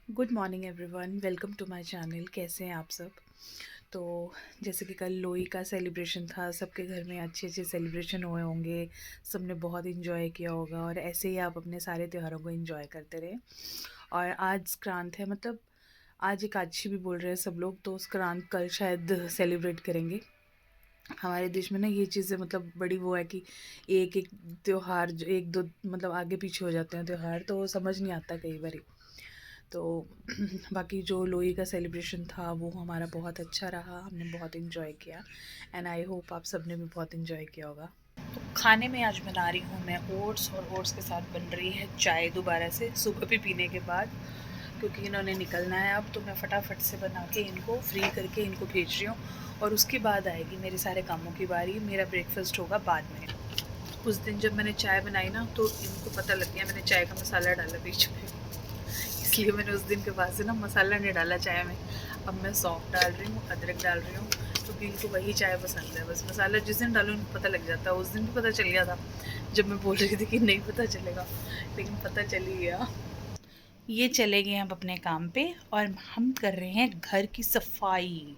Good morning everyone, welcome to my channel. कैसे हैं आप सब? तो जैसे कि कल लोई का सेलिब्रेशन था, सबके घर में अच्छे अच्छे सेलिब्रेशन हुए होंगे, सबने बहुत इन्जॉय किया होगा और ऐसे ही आप अपने सारे त्योहारों को इन्जॉय करते रहे। और आज संक्रांत है, मतलब आज एकादशी भी बोल रहे हैं सब लोग, तो संक्रांत कल शायद सेलिब्रेट करेंगे। हमारे देश में ना ये चीज़ें मतलब बड़ी वो है कि एक एक त्योहार जो एक दो मतलब आगे पीछे हो जाते हैं त्योहार, तो समझ नहीं आता कई बार। तो बाकी जो लोई का सेलिब्रेशन था वो हमारा बहुत अच्छा रहा, हमने बहुत इन्जॉय किया एंड आई होप आप सब ने भी बहुत इन्जॉय किया होगा। तो खाने में आज बना रही हूँ मैं ओट्स, और ओट्स के साथ बन रही है चाय दोबारा से सुबह भी पीने के बाद, क्योंकि इन्होंने निकलना है अब, तो मैं फटाफट से बना के इनको फ्री करके इनको भेज रही हूँ। और उसके बाद आएगी मेरे सारे कामों की बारी, मेरा ब्रेकफास्ट होगा बाद में। उस दिन जब मैंने चाय बनाई ना तो इनको पता लग गया मैंने चाय का मसाला डाला बीच में, इसलिए मैंने उस दिन के बाद से ना मसाला नहीं डाला चाय में। अब मैं सौंफ डाल रही हूँ, अदरक डाल रही हूँ, क्योंकि इनको वही चाय पसंद है। बस मसाला जिस दिन डालूँ इनको पता लग जाता है। उस दिन भी पता चल गया था जब मैं बोल रही थी कि नहीं पता चलेगा, लेकिन पता चल ही गया। ये चले गए अब अपने काम पे और हम कर रहे हैं घर की सफाई।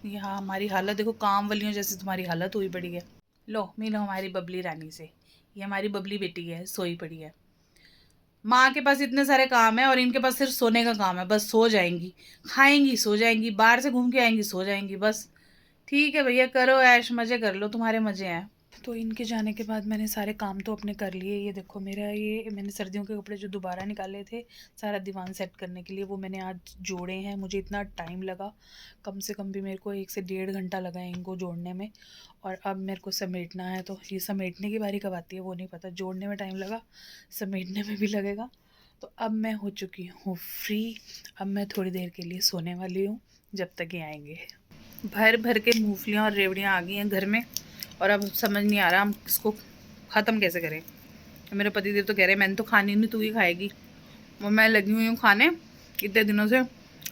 यहाँ हमारी हालत देखो, काम वालियों जैसे तुम्हारी हालत हुई पड़ी है। लो मिलो हमारी बबली रानी से, ये हमारी बबली बेटी है, सोई पड़ी है। माँ के पास इतने सारे काम है और इनके पास सिर्फ सोने का काम है, बस सो जाएंगी, खाएंगी, सो जाएंगी, बाहर से घूम के आएंगी, सो जाएंगी बस। ठीक है भैया, करो ऐश, मजे कर लो, तुम्हारे मजे हैं। तो इनके जाने के बाद मैंने सारे काम तो अपने कर लिए। ये देखो मेरा, ये मैंने सर्दियों के कपड़े जो दोबारा निकाले थे सारा दीवान सेट करने के लिए, वो मैंने आज जोड़े हैं। मुझे इतना टाइम लगा, कम से कम भी मेरे को 1 से 1.5 घंटा लगा है इनको जोड़ने में। और अब मेरे को समेटना है, तो ये समेटने की बारी कब आती है वो नहीं पता। जोड़ने में टाइम लगा, समेटने में भी लगेगा। तो अब मैं हो चुकी हूँ फ्री। अब मैं थोड़ी देर के लिए सोने वाली हूँ जब तक ये आएंगे। भर भर के मूंगफलियाँ और रेवड़ियाँ आ गई हैं घर में, और अब समझ नहीं आ रहा हम इसको ख़त्म कैसे करें। मेरे पतिदेव तो कह रहे हैं मैंने तो खानी नहीं, तू ही खाएगी। और मैं लगी हुई हूँ खाने इतने दिनों से,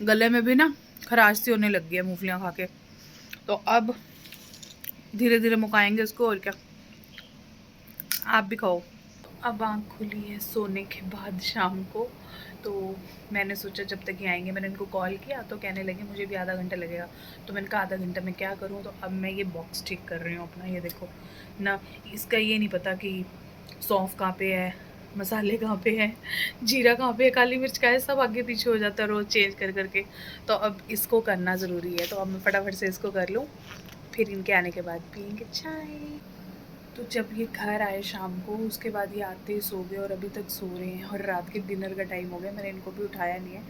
गले में भी ना खराश सी होने लग गई है मूंगफलियाँ खा के। तो अब धीरे धीरे मुकाएंगे उसको, और क्या। आप भी खाओ। अब आँख खुली है सोने के बाद शाम को, तो मैंने सोचा जब तक ये आएंगे, मैंने इनको कॉल किया तो कहने लगे मुझे भी आधा घंटा लगेगा। तो मैंने कहा आधा घंटा में क्या करूँ, तो अब मैं ये बॉक्स ठीक कर रही हूँ अपना। ये देखो ना, इसका ये नहीं पता कि सौंफ कहाँ पे है, मसाले कहाँ पे हैं, जीरा कहाँ पे है, काली मिर्च का है, सब आगे पीछे हो जाता है रोज़ चेंज कर करके। तो अब इसको करना ज़रूरी है, तो अब मैं फटाफट से इसको कर लूँ, फिर इनके आने के बाद पियेंगे चाय। तो जब ये घर आए शाम को, उसके बाद ये आते ही सो गए और अभी तक सो रहे हैं। और रात के डिनर का टाइम हो गया, मैंने इनको भी उठाया नहीं है,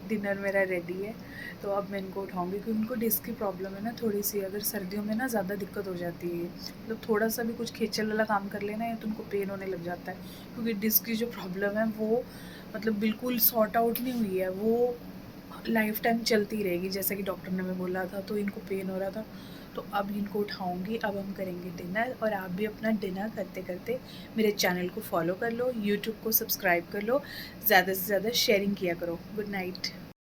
डिनर मेरा रेडी है। तो अब मैं इनको उठाऊंगी, क्योंकि उनको डिस्क की प्रॉब्लम है ना थोड़ी सी। अगर सर्दियों में ना ज़्यादा दिक्कत हो जाती है, मतलब थोड़ा सा भी कुछ खींचल वाला काम कर लेना है तो उनको पेन होने लग जाता है। क्योंकि डिस्क की जो प्रॉब्लम है वो मतलब बिल्कुल सॉर्ट आउट नहीं हुई है, वो लाइफ टाइम चलती रहेगी, जैसा कि डॉक्टर ने हमें बोला था। तो इनको पेन हो रहा था, तो अब इनको उठाऊंगी। अब हम करेंगे डिनर, और आप भी अपना डिनर करते करते मेरे चैनल को फॉलो कर लो, यूट्यूब को सब्सक्राइब कर लो, ज़्यादा से ज़्यादा शेयरिंग किया करो। Good night.